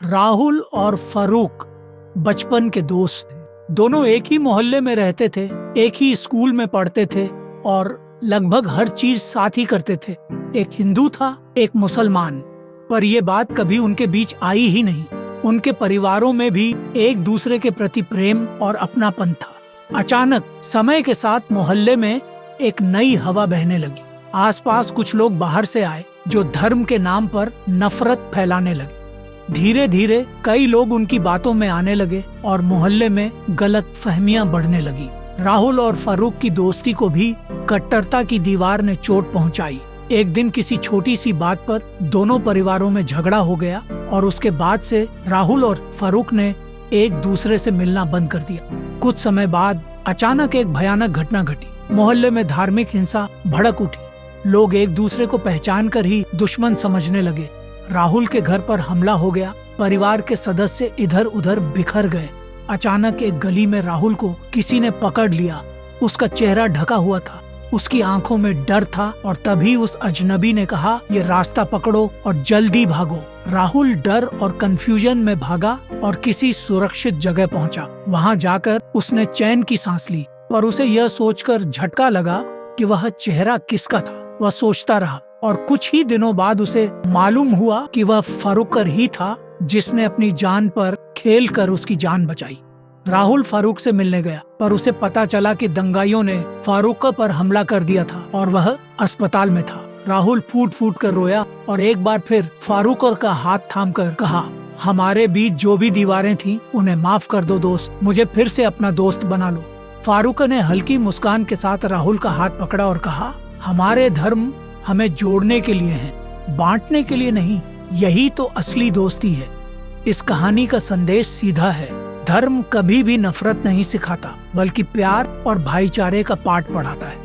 राहुल और फारूक बचपन के दोस्त थे। दोनों एक ही मोहल्ले में रहते थे, एक ही स्कूल में पढ़ते थे और लगभग हर चीज साथ ही करते थे। एक हिंदू था, एक मुसलमान, पर यह बात कभी उनके बीच आई ही नहीं। उनके परिवारों में भी एक दूसरे के प्रति प्रेम और अपनापन था। अचानक समय के साथ मोहल्ले में एक नई हवा बहने लगी। आसपास कुछ लोग बाहर से आए जो धर्म के नाम पर नफरत फैलाने लगे। धीरे धीरे कई लोग उनकी बातों में आने लगे और मोहल्ले में गलत फहमियां बढ़ने लगी। राहुल और फारूक की दोस्ती को भी कट्टरता की दीवार ने चोट पहुंचाई। एक दिन किसी छोटी सी बात पर दोनों परिवारों में झगड़ा हो गया और उसके बाद से राहुल और फारूक ने एक दूसरे से मिलना बंद कर दिया। कुछ समय बाद अचानक एक भयानक घटना घटी। मोहल्ले में धार्मिक हिंसा भड़क उठी। लोग एक दूसरे को पहचान कर ही दुश्मन समझने लगे। राहुल के घर पर हमला हो गया। परिवार के सदस्य इधर उधर बिखर गए। अचानक एक गली में राहुल को किसी ने पकड़ लिया। उसका चेहरा ढका हुआ था, उसकी आंखों में डर था और तभी उस अजनबी ने कहा, ये रास्ता पकड़ो और जल्दी भागो। राहुल डर और कंफ्यूजन में भागा और किसी सुरक्षित जगह पहुंचा। वहां जाकर उसने चैन की सांस ली, पर उसे यह सोचकर झटका लगा कि वह चेहरा किसका था। वह सोचता रहा और कुछ ही दिनों बाद उसे मालूम हुआ कि वह फारूक ही था जिसने अपनी जान पर खेल कर उसकी जान बचाई। राहुल फारूक से मिलने गया, पर उसे पता चला कि दंगाइयों ने फारूक पर हमला कर दिया था और वह अस्पताल में था। राहुल फूट फूट कर रोया और एक बार फिर फारूक का हाथ थामकर कहा, हमारे बीच जो भी दीवारें थीं, उन्हें माफ कर दो दोस्त, मुझे फिर से अपना दोस्त बना लो। फारूक ने हल्की मुस्कान के साथ राहुल का हाथ पकड़ा और कहा, हमारे धर्म हमें जोड़ने के लिए हैं, बांटने के लिए नहीं। यही तो असली दोस्ती है। इस कहानी का संदेश सीधा है, धर्म कभी भी नफरत नहीं सिखाता, बल्कि प्यार और भाईचारे का पाठ पढ़ाता है।